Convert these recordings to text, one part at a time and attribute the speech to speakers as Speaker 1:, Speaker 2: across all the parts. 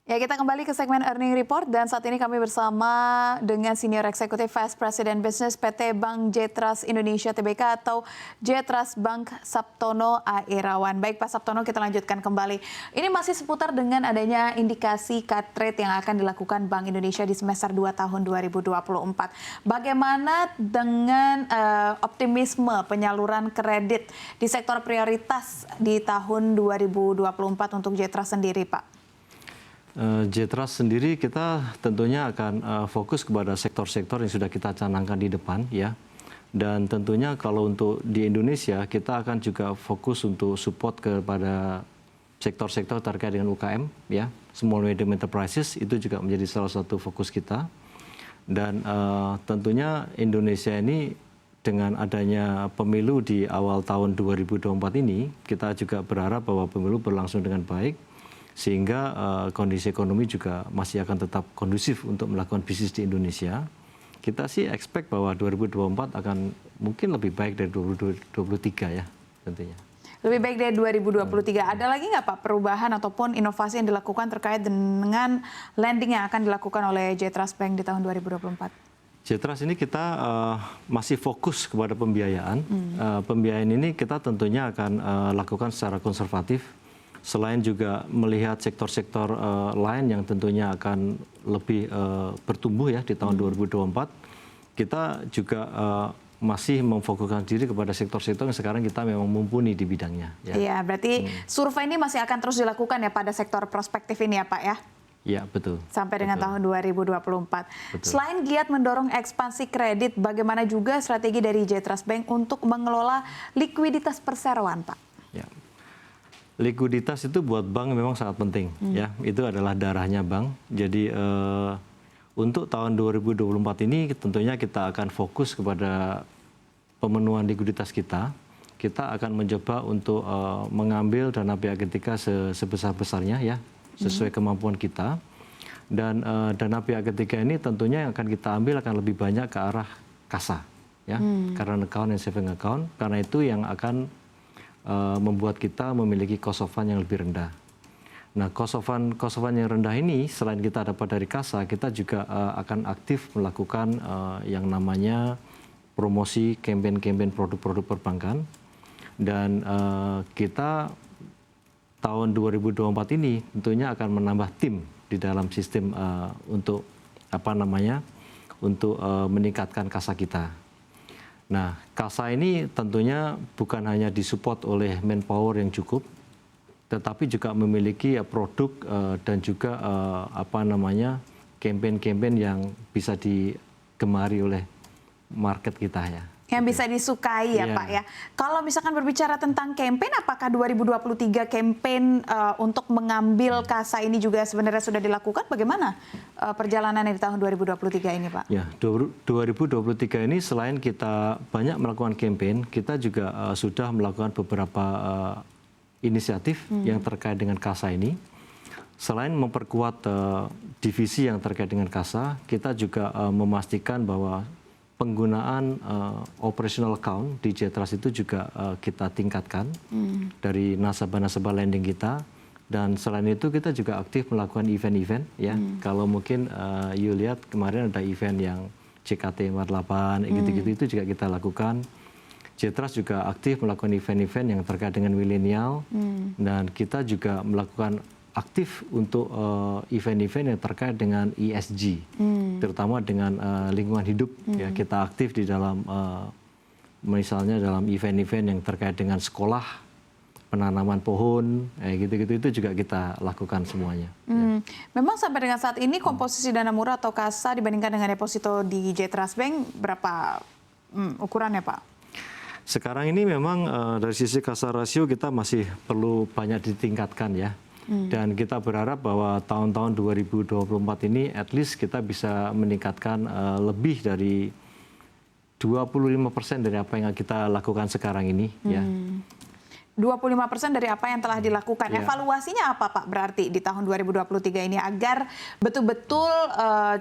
Speaker 1: Ya, kita kembali ke segmen Earning Report dan saat ini kami bersama dengan Senior Executive Vice President Business PT Bank J-Trust Indonesia Tbk atau J-Trust Bank Saptono A. Irawan. Baik Pak Saptono, kita lanjutkan kembali. Ini masih seputar dengan adanya indikasi cut rate yang akan dilakukan Bank Indonesia di semester 2 tahun 2024. Bagaimana dengan optimisme penyaluran kredit di sektor prioritas di tahun 2024 untuk J-Trust sendiri Pak?
Speaker 2: J-Trust sendiri kita tentunya akan fokus kepada sektor-sektor yang sudah kita canangkan di depan ya. Dan tentunya kalau untuk di Indonesia kita akan juga fokus untuk support kepada sektor-sektor terkait dengan UKM ya. Small Medium Enterprises itu juga menjadi salah satu fokus kita. Dan tentunya Indonesia ini dengan adanya pemilu di awal tahun 2024 ini, kita juga berharap bahwa pemilu berlangsung dengan baik. Sehingga kondisi ekonomi juga masih akan tetap kondusif untuk melakukan bisnis di Indonesia. Kita sih expect bahwa 2024 akan mungkin lebih baik dari 2023 ya tentunya.
Speaker 1: Lebih baik dari 2023. Ada lagi nggak Pak perubahan ataupun inovasi yang dilakukan terkait dengan lending yang akan dilakukan oleh J-Trust Bank di tahun 2024?
Speaker 2: J-Trust ini kita masih fokus kepada pembiayaan. Pembiayaan ini kita tentunya akan lakukan secara konservatif. Selain juga melihat sektor-sektor lain yang tentunya akan lebih bertumbuh ya di tahun 2024, kita juga masih memfokuskan diri kepada sektor-sektor yang sekarang kita memang mumpuni di bidangnya. Ya.
Speaker 1: Iya, berarti survei ini masih akan terus dilakukan ya pada sektor prospektif ini ya Pak ya?
Speaker 2: Iya, betul.
Speaker 1: Sampai dengan tahun 2024. Betul. Selain giat mendorong ekspansi kredit, bagaimana juga strategi dari J-Trust Bank untuk mengelola likuiditas perseroan Pak?
Speaker 2: Ya. Likuiditas itu buat bank memang sangat penting ya, itu adalah darahnya bank. Jadi untuk tahun 2024 ini tentunya kita akan fokus kepada pemenuhan likuiditas kita. Kita akan mencoba untuk mengambil dana pihak ketiga sebesar-besarnya ya, sesuai kemampuan kita. Dan dana pihak ketiga ini tentunya yang akan kita ambil akan lebih banyak ke arah kasa ya, current account dan saving account, karena itu yang akan membuat kita memiliki cost of fund yang lebih rendah. Nah, cost of fund yang rendah ini selain kita dapat dari kasa, kita juga akan aktif melakukan yang namanya promosi campaign produk-produk perbankan. Dan kita tahun 2024 ini tentunya akan menambah tim di dalam sistem untuk untuk meningkatkan kasa kita. Nah, kasa ini tentunya bukan hanya disupport oleh manpower yang cukup, tetapi juga memiliki produk dan juga campaign-campaign yang bisa digemari oleh market kita ya.
Speaker 1: Yang bisa disukai ya Pak ya. Kalau misalkan berbicara tentang campaign, apakah 2023 campaign untuk mengambil kasa ini juga sebenarnya sudah dilakukan? Bagaimana perjalanannya di tahun 2023 ini Pak?
Speaker 2: Ya, 2023 ini selain kita banyak melakukan campaign, kita juga sudah melakukan beberapa inisiatif yang terkait dengan kasa ini. Selain memperkuat divisi yang terkait dengan kasa, kita juga memastikan bahwa penggunaan operational account di J-Trust itu juga kita tingkatkan dari nasabah-nasabah lending kita. Dan selain itu kita juga aktif melakukan event-event ya. Kalau mungkin you lihat kemarin ada event yang CKT 48 gitu-gitu itu juga kita lakukan. J-Trust juga aktif melakukan event-event yang terkait dengan milenial, dan kita juga melakukan aktif untuk event-event yang terkait dengan ESG, terutama dengan lingkungan hidup. Ya, kita aktif di dalam misalnya dalam event-event yang terkait dengan sekolah, penanaman pohon, gitu-gitu itu juga kita lakukan semuanya. Ya.
Speaker 1: Memang sampai dengan saat ini komposisi dana murah atau kasa dibandingkan dengan deposito di J-Trust Bank berapa ukurannya Pak?
Speaker 2: Sekarang ini memang dari sisi kasa rasio kita masih perlu banyak ditingkatkan ya. Dan kita berharap bahwa tahun-tahun 2024 ini at least kita bisa meningkatkan lebih dari 25% dari apa yang kita lakukan sekarang ini. Ya.
Speaker 1: 25% dari apa yang telah dilakukan. Ya. Evaluasinya apa Pak berarti di tahun 2023 ini agar betul-betul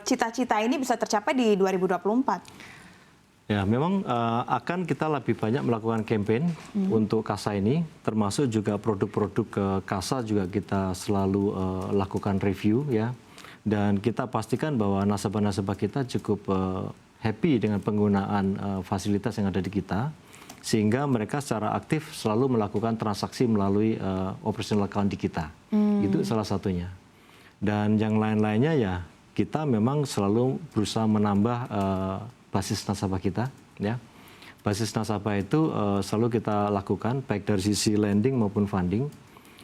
Speaker 1: cita-cita ini bisa tercapai di 2024?
Speaker 2: Ya, memang akan kita lebih banyak melakukan campaign untuk KASA ini, termasuk juga produk-produk KASA juga kita selalu lakukan review ya. Dan kita pastikan bahwa nasabah-nasabah kita cukup happy dengan penggunaan fasilitas yang ada di kita, sehingga mereka secara aktif selalu melakukan transaksi melalui operational account di kita. Itu salah satunya. Dan yang lain-lainnya ya kita memang selalu berusaha menambah basis nasabah kita, ya. Basis nasabah itu selalu kita lakukan baik dari sisi lending maupun funding.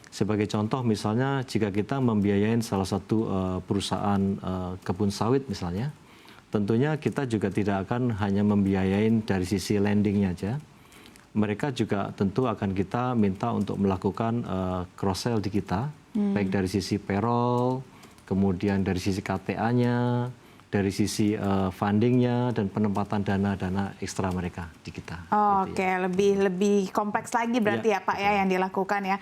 Speaker 2: Sebagai contoh misalnya jika kita membiayain salah satu perusahaan kebun sawit misalnya, tentunya kita juga tidak akan hanya membiayain dari sisi lendingnya aja. Mereka juga tentu akan kita minta untuk melakukan cross sell di kita, baik dari sisi payroll, kemudian dari sisi KTA-nya, dari sisi fundingnya dan penempatan dana-dana ekstra mereka di kita.
Speaker 1: Oke, ya. lebih kompleks lagi berarti ya Pak ya yang dilakukan ya.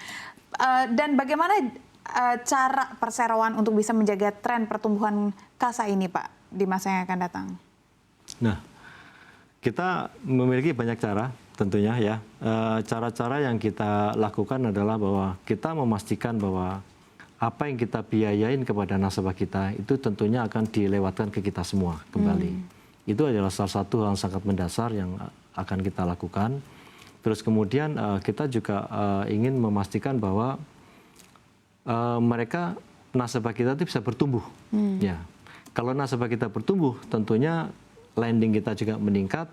Speaker 1: Dan bagaimana cara perseroan untuk bisa menjaga tren pertumbuhan KASA ini Pak di masa yang akan datang?
Speaker 2: Nah, kita memiliki banyak cara tentunya ya. Cara-cara yang kita lakukan adalah bahwa kita memastikan bahwa apa yang kita biayain kepada nasabah kita itu tentunya akan dilewatkan ke kita semua kembali. Itu adalah salah satu hal yang sangat mendasar yang akan kita lakukan. Terus kemudian kita juga ingin memastikan bahwa mereka nasabah kita itu bisa bertumbuh. Ya, kalau nasabah kita bertumbuh, tentunya lending kita juga meningkat,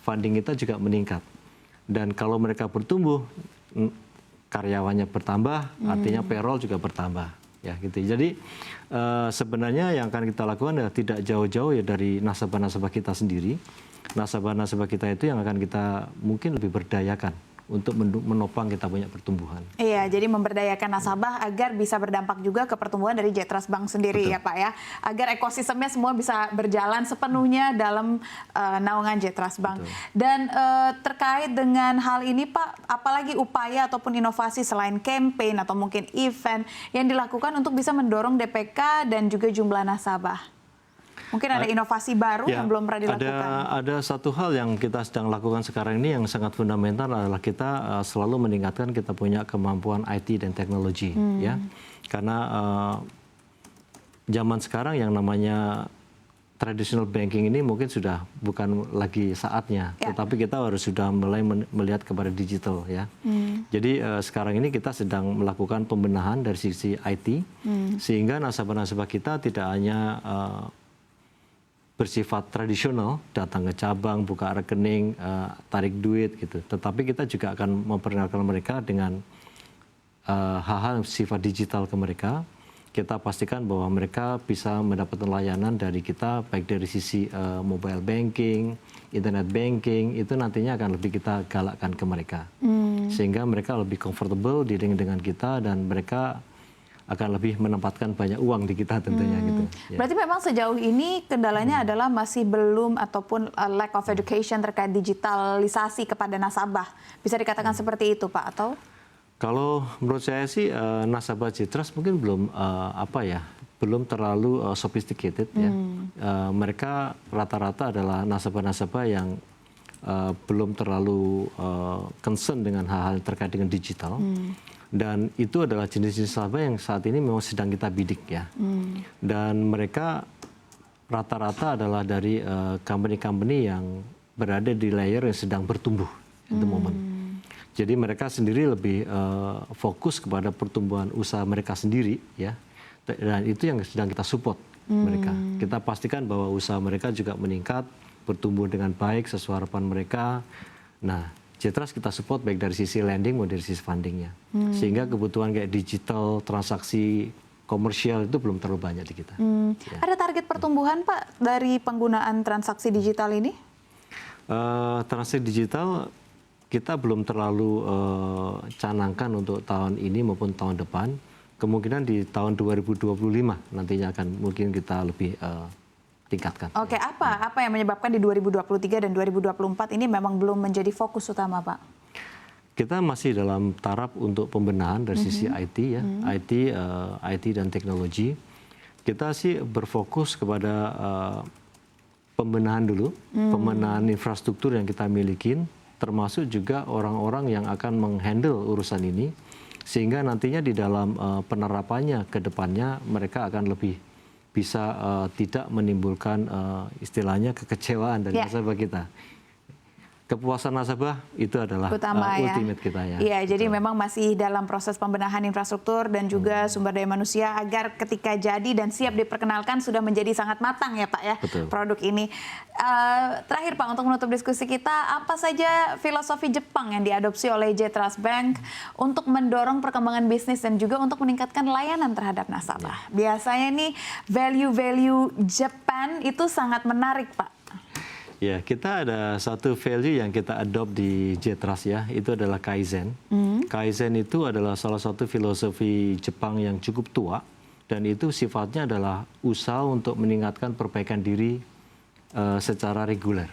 Speaker 2: funding kita juga meningkat. Dan kalau mereka bertumbuh, karyawannya bertambah, artinya payroll juga bertambah, ya gitu. Jadi sebenarnya yang akan kita lakukan adalah tidak jauh-jauh ya dari nasabah-nasabah kita sendiri. Nasabah-nasabah kita itu yang akan kita mungkin lebih berdayakan untuk menopang kita punya pertumbuhan.
Speaker 1: Iya, jadi memberdayakan nasabah agar bisa berdampak juga ke pertumbuhan dari Jetras Bank sendiri. Betul. Ya Pak ya, agar ekosistemnya semua bisa berjalan sepenuhnya dalam naungan Jetras Bank. Betul. Dan terkait dengan hal ini Pak, apalagi upaya ataupun inovasi selain campaign atau mungkin event yang dilakukan untuk bisa mendorong DPK dan juga jumlah nasabah? Mungkin ada inovasi baru yang belum pernah dilakukan.
Speaker 2: Ada satu hal yang kita sedang lakukan sekarang ini yang sangat fundamental adalah kita selalu meningkatkan kita punya kemampuan IT dan teknologi, ya. Karena zaman sekarang yang namanya traditional banking ini mungkin sudah bukan lagi saatnya, tetapi kita harus sudah mulai melihat kepada digital, ya. Jadi sekarang ini kita sedang melakukan pembenahan dari sisi IT, sehingga nasabah-nasabah kita tidak hanya bersifat tradisional, datang ke cabang, buka rekening, tarik duit gitu. Tetapi kita juga akan memperkenalkan mereka dengan hal-hal sifat digital ke mereka. Kita pastikan bahwa mereka bisa mendapatkan layanan dari kita, baik dari sisi mobile banking, internet banking, itu nantinya akan lebih kita galakkan ke mereka. Sehingga mereka lebih comfortable dengan kita dan mereka akan lebih menempatkan banyak uang di kita tentunya gitu. Ya.
Speaker 1: Berarti memang sejauh ini kendalanya adalah masih belum ataupun lack of education terkait digitalisasi kepada nasabah. Bisa dikatakan seperti itu Pak atau?
Speaker 2: Kalau menurut saya sih nasabah Jetras mungkin belum belum terlalu sophisticated ya. Mereka rata-rata adalah nasabah-nasabah yang belum terlalu concern dengan hal-hal terkait dengan digital. Dan itu adalah jenis-jenis nasabah yang saat ini memang sedang kita bidik ya. Dan mereka rata-rata adalah dari company-company yang berada di layer yang sedang bertumbuh at the moment. Jadi mereka sendiri lebih fokus kepada pertumbuhan usaha mereka sendiri ya. Dan itu yang sedang kita support mereka. Kita pastikan bahwa usaha mereka juga meningkat, bertumbuh dengan baik sesuai harapan mereka. Nah, Jetras kita support baik dari sisi lending maupun dari sisi fundingnya. Sehingga kebutuhan kayak digital, transaksi komersial itu belum terlalu banyak di kita. Ya.
Speaker 1: Ada target pertumbuhan Pak dari penggunaan transaksi digital ini?
Speaker 2: Transaksi digital kita belum terlalu canangkan untuk tahun ini maupun tahun depan. Kemungkinan di tahun 2025 nantinya akan mungkin kita lebih tingkatkan.
Speaker 1: Oke, apa yang menyebabkan di 2023 dan 2024 ini memang belum menjadi fokus utama, Pak?
Speaker 2: Kita masih dalam taraf untuk pembenahan dari sisi IT ya, IT dan teknologi. Kita sih berfokus kepada pembenahan dulu, pembenahan infrastruktur yang kita milikin, termasuk juga orang-orang yang akan menghandle urusan ini, sehingga nantinya di dalam penerapannya ke depannya mereka akan lebih bisa tidak menimbulkan istilahnya kekecewaan dari nasabah kita. Kepuasan nasabah itu adalah
Speaker 1: utama,
Speaker 2: ultimate kita ya.
Speaker 1: Iya, jadi memang masih dalam proses pembenahan infrastruktur dan juga sumber daya manusia agar ketika jadi dan siap diperkenalkan sudah menjadi sangat matang ya Pak ya.
Speaker 2: Betul.
Speaker 1: Produk ini. Terakhir Pak, untuk menutup diskusi kita, apa saja filosofi Jepang yang diadopsi oleh J Trust Bank untuk mendorong perkembangan bisnis dan juga untuk meningkatkan layanan terhadap nasabah? Biasanya nih value-value Jepang itu sangat menarik Pak.
Speaker 2: Ya, kita ada satu value yang kita adopt di J Trust ya, itu adalah Kaizen. Kaizen itu adalah salah satu filosofi Jepang yang cukup tua, dan itu sifatnya adalah usaha untuk meningkatkan perbaikan diri secara reguler.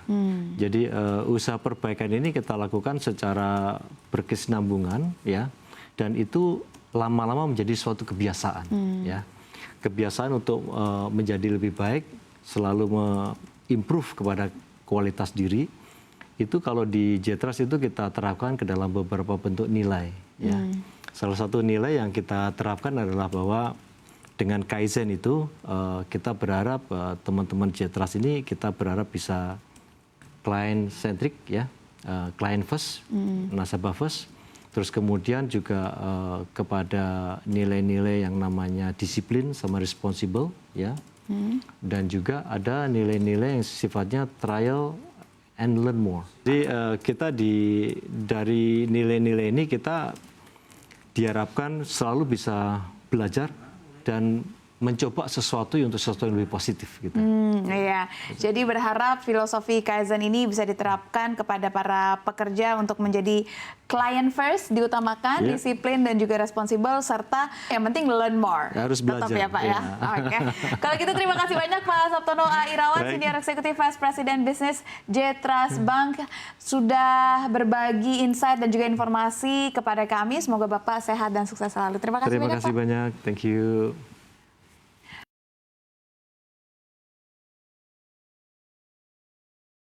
Speaker 2: Jadi usaha perbaikan ini kita lakukan secara berkesinambungan ya, dan itu lama-lama menjadi suatu kebiasaan ya. Kebiasaan untuk menjadi lebih baik, selalu improve kepada kualitas diri, itu kalau di J Trust itu kita terapkan ke dalam beberapa bentuk nilai. Ya. Salah satu nilai yang kita terapkan adalah bahwa dengan Kaizen itu kita berharap teman-teman J Trust ini kita berharap bisa client centric ya, client first, nasabah first, terus kemudian juga kepada nilai-nilai yang namanya disiplin sama responsible ya. Dan juga ada nilai-nilai yang sifatnya trial and learn more. Jadi kita dari nilai-nilai ini kita diharapkan selalu bisa belajar dan mencoba sesuatu untuk sesuatu yang lebih positif gitu.
Speaker 1: Iya. Jadi berharap filosofi Kaizen ini bisa diterapkan kepada para pekerja untuk menjadi client first, diutamakan, disiplin dan juga responsible, serta yang penting learn more.
Speaker 2: Harus belajar.
Speaker 1: Tetap ya Pak ya. Oke. Kalau gitu terima kasih banyak Pak Saptono A. Irawan, Senior Executive Vice President Business J Trust Bank, sudah berbagi insight dan juga informasi kepada kami. Semoga Bapak sehat dan sukses selalu. Terima kasih banyak Pak.
Speaker 2: Terima kasih banyak. Thank you.